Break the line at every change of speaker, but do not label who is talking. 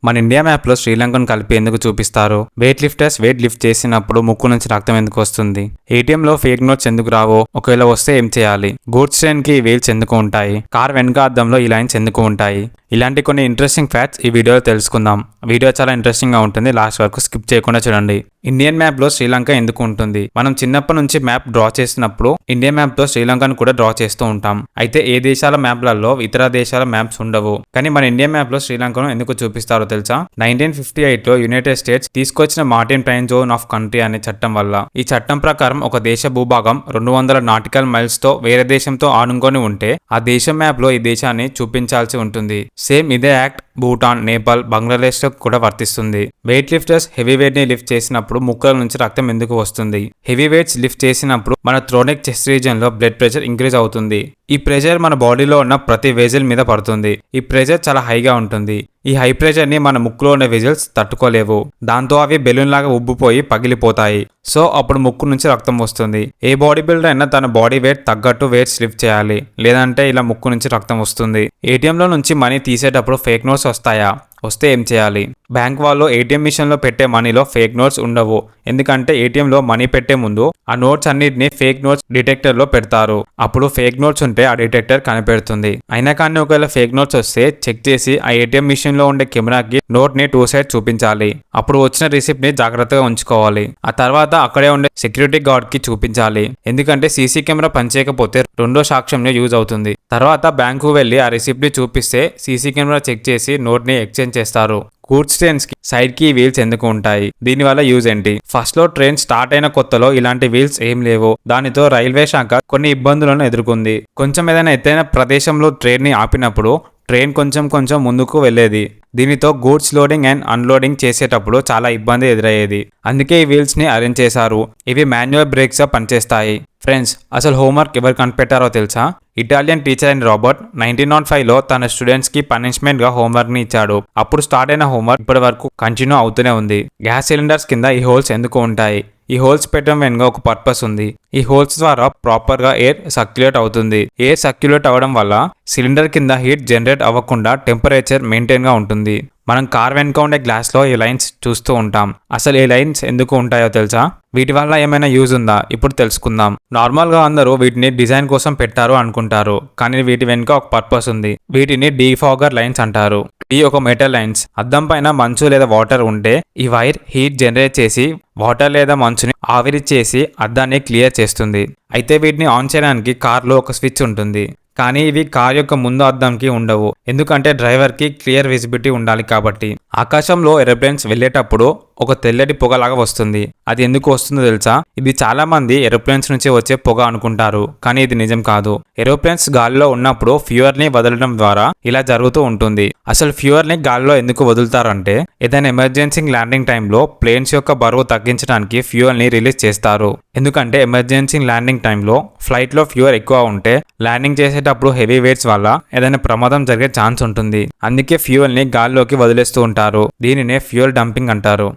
మన India map లో శ్రీలంకను కలిపి ఎందుకు చూపిస్తారు? వెయిట్ లిఫ్టర్స్ వెయిట్ లిఫ్ట్ చేసినప్పుడు ముక్కు నుంచి రక్తం ఎందుకు వస్తుంది? ఏటీఎం లో ఫేక్ నోట్స్ ఎందుకు రావో? ఒకవేళ వస్తే ఏం చేయాలి? గూడ్స్ ట్రైన్ కి వీల్స్ ఎందుకు ఉంటాయి? కార్ వెనక అద్దంలో ఈ లైన్స్ ఎందుకు ఉంటాయి? ఇలాంటి కొన్ని ఇంట్రెస్టింగ్ ఫ్యాక్ట్స్ ఈ వీడియోలో తెలుసుకుందాం. వీడియో చాలా ఇంట్రెస్టింగ్ గా ఉంటుంది, లాస్ట్ వరకు స్కిప్ చేయకుండా చూడండి. ఇండియన్ మ్యాప్ లో శ్రీలంక ఎందుకు ఉంటుంది? మనం చిన్నప్పటి నుంచి మ్యాప్ డ్రా చేసినప్పుడు ఇండియన్ మ్యాప్ లో శ్రీలంకను కూడా డ్రా చేస్తూ ఉంటాం. అయితే ఏ దేశాల మ్యాప్లలో ఇతర దేశాల మ్యాప్స్ ఉండవు, కానీ మన ఇండియన్ మ్యాప్ లో శ్రీలంకను ఎందుకు చూపిస్తారో తెలుసా? 1958 లో యునైటెడ్ స్టేట్స్ తీసుకొచ్చిన Martin time zone of country అనే చట్టం వల్ల. ఈ చట్టం ప్రకారం ఒక దేశ భూభాగం 200 నాటికల్ మైల్స్ తో వేరే దేశంతో ఆనుకొని ఉంటే ఆ దేశం మ్యాప్ లో ఈ దేశాన్ని చూపించాల్సి ఉంటుంది. సేమ్ ఇదే యాక్ట్ భూటాన్, నేపాల్, బంగ్లాదేశ్ లో కూడా వర్తిస్తుంది. వెయిట్ లిఫ్టర్స్ హెవీ వెయిట్ ని లిఫ్ట్ చేసినప్పుడు ముక్కల నుంచి రక్తం ఎందుకు వస్తుంది? హెవీ వెయిట్స్ లిఫ్ట్ చేసినప్పుడు మన థ్రోనిక్ చెస్ట్ రీజియన్ లో బ్లడ్ ప్రెషర్ ఇంక్రీజ్ అవుతుంది. ఈ ప్రెషర్ మన బాడీలో ఉన్న ప్రతి వెజల్ మీద పడుతుంది. ఈ ప్రెషర్ చాలా హైగా ఉంటుంది. ఈ హై ప్రెషర్ ని మన ముక్కులో ఉన్న వెజల్స్ తట్టుకోలేవు. దాంతో అవి బెలూన్ లాగా ఉబ్బిపోయి పగిలిపోతాయి. సో అప్పుడు ముక్కు నుంచి రక్తం వస్తుంది. ఏ బాడీ బిల్డర్ అయినా తన బాడీ వెయిట్ తగ్గట్టు వెయిట్స్ లిఫ్ట్ చేయాలి, లేదంటే ఇలా ముక్కు నుంచి రక్తం వస్తుంది. ఏటీఎం లో నుంచి మనీ తీసేటప్పుడు ఫేక్ నోట్స్ వస్తాయా? వస్తే ఏం చేయాలి? బ్యాంక్ వాళ్ళు ఏటీఎం మిషన్ లో పెట్టే మనీలో ఫేక్ నోట్స్ ఉండవు. ఎందుకంటే ఏటీఎం లో మనీ పెట్టే ముందు ఆ నోట్స్ అన్నిటిని ఫేక్ నోట్స్ డిటెక్టర్ లో పెడతారు. అప్పుడు ఫేక్ నోట్స్ ఉంటే ఆ డిటెక్టర్ కనిపెడుతుంది. అయినా కానీ ఒకవేళ ఫేక్ నోట్స్ వస్తే చెక్ చేసి ఆ ఏటీఎం మిషన్ లో ఉండే కెమెరాకి నోట్ ని 2 సైడ్ చూపించాలి. అప్పుడు వచ్చిన రిసిప్ట్ ని జాగ్రత్తగా ఉంచుకోవాలి. ఆ తర్వాత అక్కడే ఉండే సెక్యూరిటీ గార్డ్ కి చూపించాలి. ఎందుకంటే సీసీ కెమెరా పనిచేయకపోతే రెండో సాక్ష్యం యూజ్ అవుతుంది. తర్వాత బ్యాంకు వెళ్లి ఆ రిసిప్ట్ ని చూపిస్తే సీసీ కెమెరా చెక్ చేసి నోట్ ని ఎక్స్చేంజ్ చేస్తారు. గూడ్స్ ట్రైన్స్ కి సైడ్ కి వీల్స్ ఎందుకు ఉంటాయి? దీనివల్ల యూజ్ ఏంటి? ఫస్ట్ లో ట్రైన్ స్టార్ట్ అయిన కొత్తలో ఇలాంటి వీల్స్ ఏం లేవు. దానితో రైల్వే శాఖ కొన్ని ఇబ్బందులను ఎదుర్కొంది. కొంచెం ఏదైనా ఎత్తైన ప్రదేశంలో ట్రైన్ ని ఆపినప్పుడు ట్రైన్ కొంచెం ముందుకు వెళ్లేది. దీనితో గూడ్స్ లోడింగ్ అండ్ అన్లోడింగ్ చేసేటప్పుడు చాలా ఇబ్బంది ఎదురయ్యేది. అందుకే ఈ వీల్స్ ని అరేంజ్ చేశారు. ఇవి మాన్యువల్ బ్రేక్స్ గా పనిచేస్తాయి. ఫ్రెండ్స్, అసలు హోంవర్క్ ఎవరు కనిపెట్టారో తెలుసా? ఇటాలియన్ టీచర్ అయిన రాబర్ట్ 1905 లో తన స్టూడెంట్స్ కి పనిష్మెంట్ గా హోంవర్క్ ని ఇచ్చాడు. అప్పుడు స్టార్ట్ అయిన హోంవర్క్ ఇప్పటి వరకు కంటిన్యూ అవుతూనే ఉంది. గ్యాస్ సిలిండర్స్ కింద ఈ హోల్స్ ఎందుకు ఉంటాయి? ఈ హోల్స్ పెట్టడం వెనుక ఒక పర్పస్ ఉంది. ఈ హోల్స్ ద్వారా ప్రాపర్ గా ఎయిర్ సర్క్యులేట్ అవుతుంది. ఎయిర్ సర్క్యులేట్ అవ్వడం వల్ల సిలిండర్ కింద హీట్ జనరేట్ అవ్వకుండా టెంపరేచర్ మెయింటైన్ గా ఉంటుంది. మనం కార్ వెనుక ఉండే గ్లాస్ లో ఈ లైన్స్ చూస్తూ ఉంటాం. అసలు ఈ లైన్స్ ఎందుకు ఉంటాయో తెలుసా? వీటి వల్ల ఏమైనా యూజ్ ఉందా? ఇప్పుడు తెలుసుకుందాం. నార్మల్ గా అందరూ వీటిని డిజైన్ కోసం పెట్టారు అనుకుంటారు, కానీ వీటి వెనుక ఒక పర్పస్ ఉంది. వీటిని డీఫాగర్ లైన్స్ అంటారు. ఈ ఒక మెటల్ లైన్స్ అద్దం పైన మంచు లేదా వాటర్ ఉంటే ఈ వైర్ హీట్ జనరేట్ చేసి వాటర్ లేదా మంచుని ఆవిరి చేసి అద్దాన్ని క్లియర్ చేస్తుంది. అయితే వీటిని ఆన్ చేయడానికి కార్ లో ఒక స్విచ్ ఉంటుంది, కానీ ఇవి కార్ యొక్క ముందు అద్దంకి ఉండవు. ఎందుకంటే డ్రైవర్ కి క్లియర్ విజిబిలిటీ ఉండాలి కాబట్టి. ఆకాశంలో ఏరోప్లేన్స్ వెళ్లేటప్పుడు ఒక తెల్లటి పొగలాగా వస్తుంది. అది ఎందుకు వస్తుందో తెలుసా? ఇది చాలా మంది ఏరోప్లేన్స్ నుంచి వచ్చే పొగ అనుకుంటారు, కానీ ఇది నిజం కాదు. ఏరోప్లేన్స్ గాలిలో ఉన్నప్పుడు ఫ్యూయల్ ని వదలడం ద్వారా ఇలా జరుగుతూ ఉంటుంది. అసలు ఫ్యూయల్ ని గాలిలో ఎందుకు వదులుతారంటే ఏదైనా ఎమర్జెన్సీ ల్యాండింగ్ టైంలో ప్లేన్స్ యొక్క బరువు తగ్గించడానికి ఫ్యూయల్ ని రిలీజ్ చేస్తారు. ఎందుకంటే ఎమర్జెన్సీ ల్యాండింగ్ టైంలో ఫ్లైట్ లో ఫ్యూయల్ ఎక్కువ ఉంటే ల్యాండింగ్ చేసేటప్పుడు హెవీ వెయిట్స్ వల్ల ఏదైనా ప్రమాదం జరిగే ఛాన్స్ ఉంటుంది. అందుకే ఫ్యూయల్ ని గాల్లోకి వదిలేస్తూ ఉంటారు. దీనినే ఫ్యూయల్ డంపింగ్ అంటారు.